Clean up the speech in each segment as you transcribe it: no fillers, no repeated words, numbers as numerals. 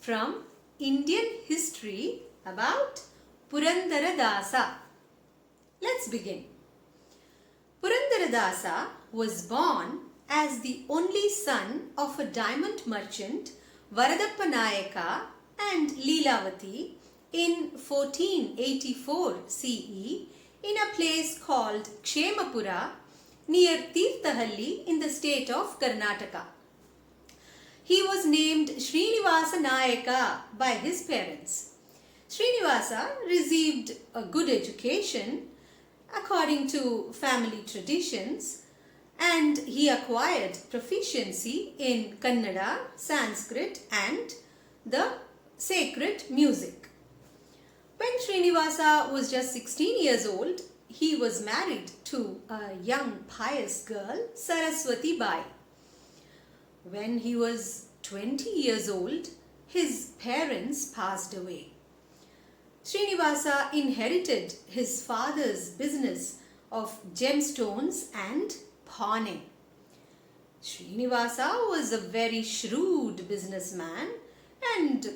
from Indian history about Purandara Dasa. Let's begin. Purandara Dasa was born as the only son of a diamond merchant, Varadappa Nayaka and Leelavati, in 1484 CE in a place called Kshemapura near Tirthahalli in the state of Karnataka. He was named Srinivasa Nayaka by his parents. Srinivasa received a good education according to family traditions, and he acquired proficiency in Kannada, Sanskrit and the sacred music. When Srinivasa was just 16 years old, he was married to a young pious girl, Saraswati Bai. When he was 20 years old, his parents passed away. Srinivasa inherited his father's business of gemstones and pawning. Srinivasa was a very shrewd businessman, and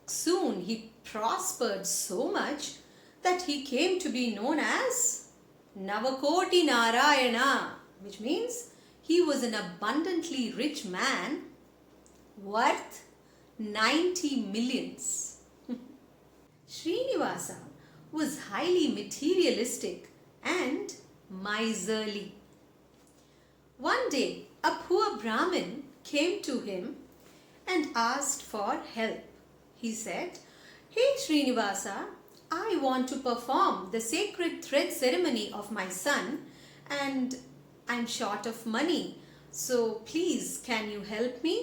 soon he prospered so much that he came to be known as Navakoti Narayana, which means he was an abundantly rich man worth 90 millions. Srinivasa was highly materialistic and miserly. One day, a poor Brahmin came to him and asked for help. He said, "Hey Srinivasa, I want to perform the sacred thread ceremony of my son and I'm short of money. So please, can you help me?"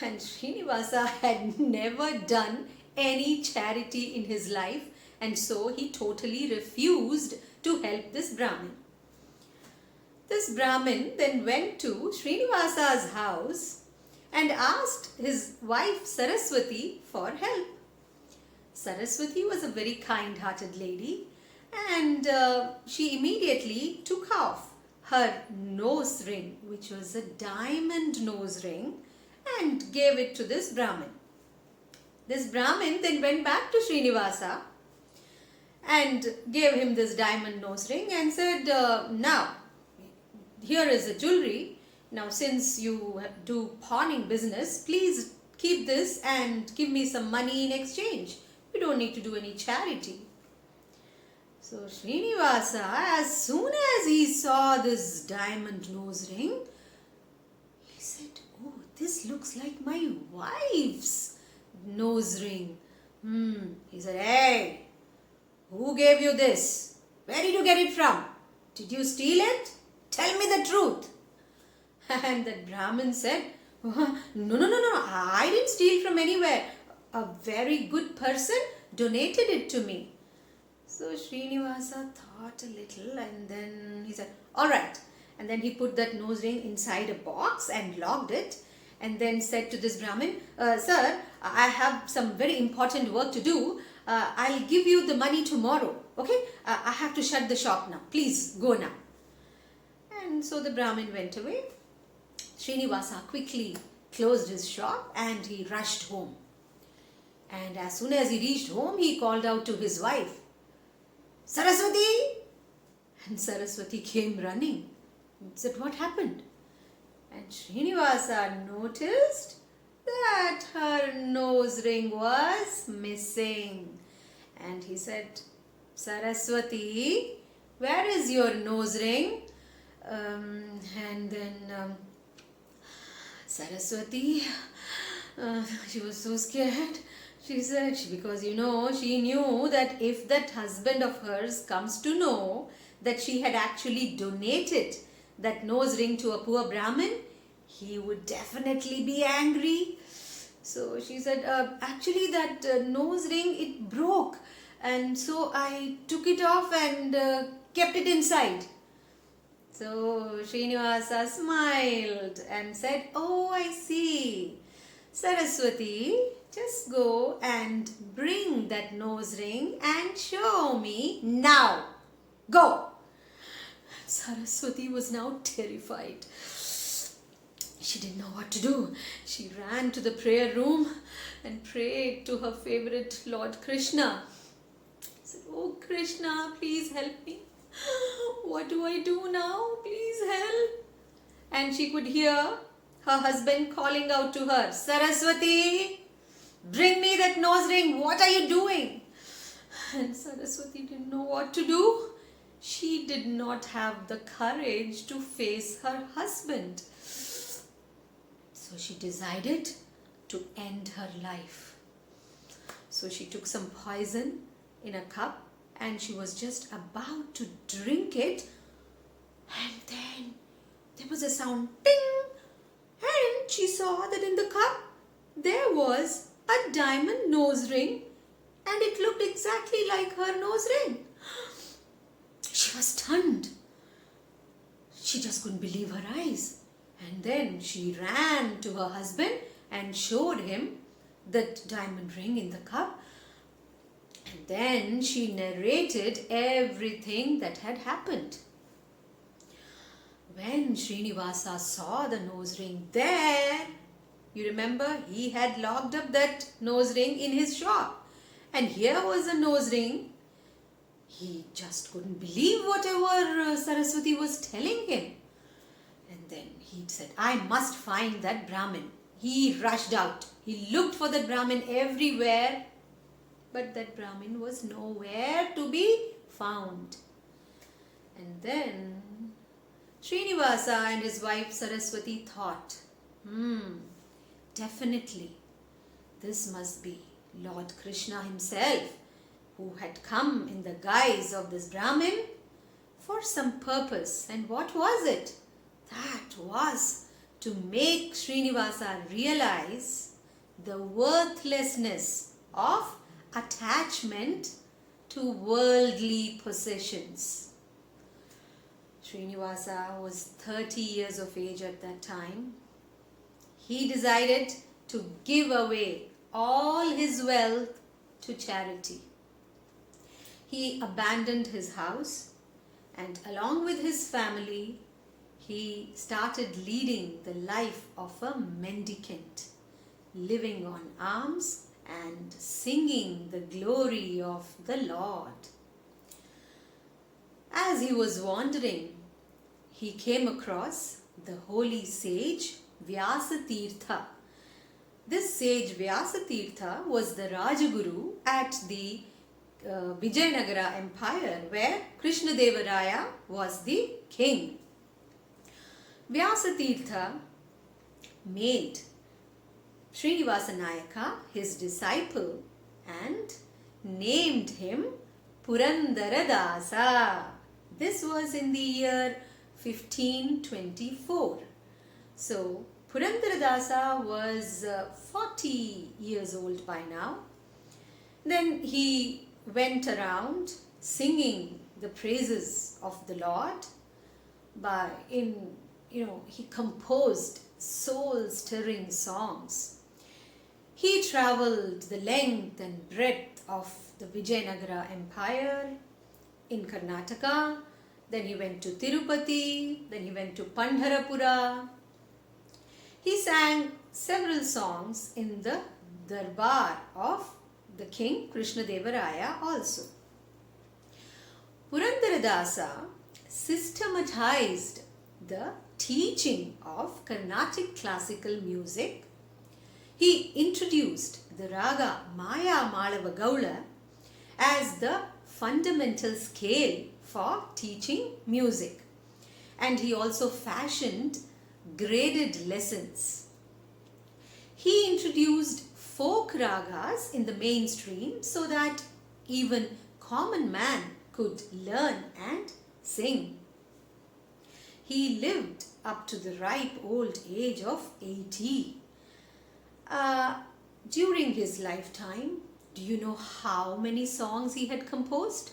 And Srinivasa had never done any charity in his life, and so he totally refused to help this Brahmin. This Brahmin then went to Srinivasa's house and asked his wife Saraswati for help. Saraswati was a very kind-hearted lady, and she immediately took off her nose ring, which was a diamond nose ring, and gave it to this Brahmin. This Brahmin then went back to Srinivasa and gave him this diamond nose ring and said, "Now, here is the jewelry. Now, since you do pawning business, please keep this and give me some money in exchange. You don't need to do any charity." So Srinivasa, as soon as he saw this diamond nose ring, he said, "Oh, this looks like my wife's nose ring." He said, "Hey, who gave you this? Where did you get it from? Did you steal it? Tell me the truth." And the Brahmin said, No, I didn't steal from anywhere. A very good person donated it to me." So Srinivasa thought a little and then he said, "All right." And then he put that nose ring inside a box and locked it, and then said to this Brahmin, "Sir, I have some very important work to do. I'll give you the money tomorrow. Okay? I have to shut the shop now. Please go now." And so the Brahmin went away. Srinivasa quickly closed his shop and he rushed home. And as soon as he reached home, he called out to his wife, "Saraswati!" And Saraswati came running and said, "What happened?" And Srinivasa noticed that her nose ring was missing. And he said, "Saraswati, where is your nose ring?" And then Saraswati, she was so scared. She said, because she knew that if that husband of hers comes to know that she had actually donated that nose ring to a poor Brahmin, he would definitely be angry. So she said, "Actually that nose ring, it broke, and so I took it off and kept it inside." So Srinivasa smiled and said, "Oh, I see. Saraswati, just go and bring that nose ring and show me now. Go." Saraswati was now terrified. She didn't know what to do. She ran to the prayer room and prayed to her favorite Lord Krishna. Said, "Oh Krishna, please help me. What do I do now? Please help." And she could hear her husband calling out to her, "Saraswati, bring me that nose ring. What are you doing?" And Saraswati didn't know what to do. She did not have the courage to face her husband. So she decided to end her life. So she took some poison in a cup and she was just about to drink it, and then there was a sound, ting, and she saw that in the cup there was a diamond nose ring, and it looked exactly like her nose ring. She was stunned. She just couldn't believe her eyes. And then she ran to her husband and showed him that diamond ring in the cup. And then she narrated everything that had happened. When Srinivasa saw the nose ring there, you remember he had locked up that nose ring in his shop. And here was a nose ring. He just couldn't believe whatever Saraswati was telling him. And then he said, "I must find that Brahmin." He rushed out. He looked for that Brahmin everywhere. But that Brahmin was nowhere to be found. And then Srinivasa and his wife Saraswati thought, definitely this must be Lord Krishna himself, who had come in the guise of this Brahmin for some purpose. And what was it? That was to make Srinivasa realize the worthlessness of attachment to worldly possessions. Srinivasa was 30 years of age at that time. He decided to give away all his wealth to charity. He abandoned his house, and along with his family, he started leading the life of a mendicant, living on alms and singing the glory of the Lord. As he was wandering, he came across the holy sage Vyasatirtha. This sage Vyasatirtha was the Rajaguru at the Vijayanagara Empire, where Krishnadevaraya was the king. Vyasatirtha made Srinivasa Nayaka his disciple and named him Purandara Dasa. This was in the year 1524. So Purandara Dasa was 40 years old by now. Then he went around singing the praises of the Lord. He composed soul-stirring songs. He traveled the length and breadth of the Vijayanagara Empire in Karnataka. Then he went to Tirupati. Then he went to Pandharapura. He sang several songs in the darbar of the king Krishnadevaraya also. Purandara Dasa systematized the teaching of Carnatic classical music. He introduced the raga Maya Malava Gaula as the fundamental scale for teaching music. And he also fashioned graded lessons. He introduced folk ragas in the mainstream so that even common man could learn and sing. He lived up to the ripe old age of 80. During his lifetime, do you know how many songs he had composed?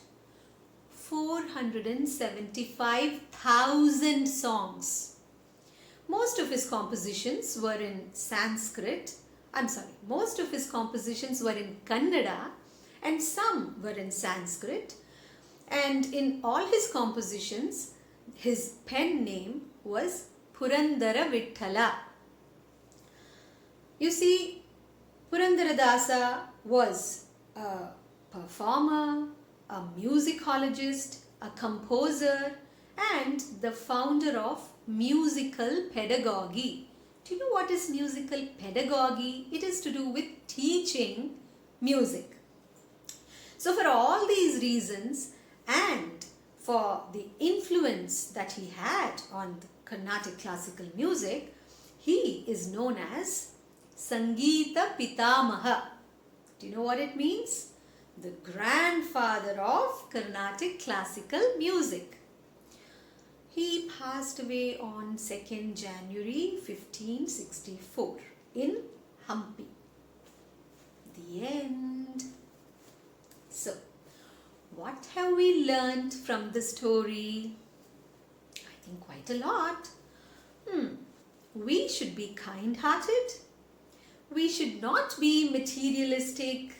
475,000 songs. Most of his compositions were in most of his compositions were in Kannada and some were in Sanskrit. And in all his compositions, his pen name was Purandara Vittala. You see, Purandara Dasa was a performer, a musicologist, a composer, and the founder of musical pedagogy. Do you know what is musical pedagogy? It is to do with teaching music. So for all these reasons and for the influence that he had on Carnatic classical music, he is known as Sangeeta Pitamaha. Do you know what it means? The grandfather of Carnatic classical music. He passed away on 2nd January 1564 in Hampi. The end. So, what have we learned from the story? I think quite a lot. We should be kind-hearted. We should not be materialistic.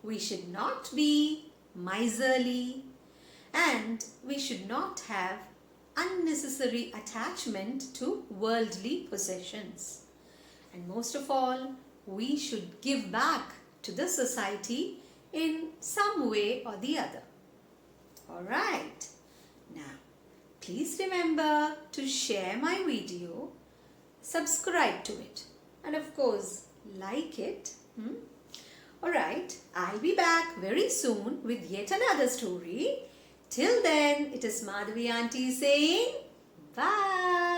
We should not be miserly. And we should not have unnecessary attachment to worldly possessions. And most of all, we should give back to the society in some way or the other. Alright, now please remember to share my video, subscribe to it, and of course like it. Alright, I'll be back very soon with yet another story. Till then, it is Madhavi Aunty saying bye.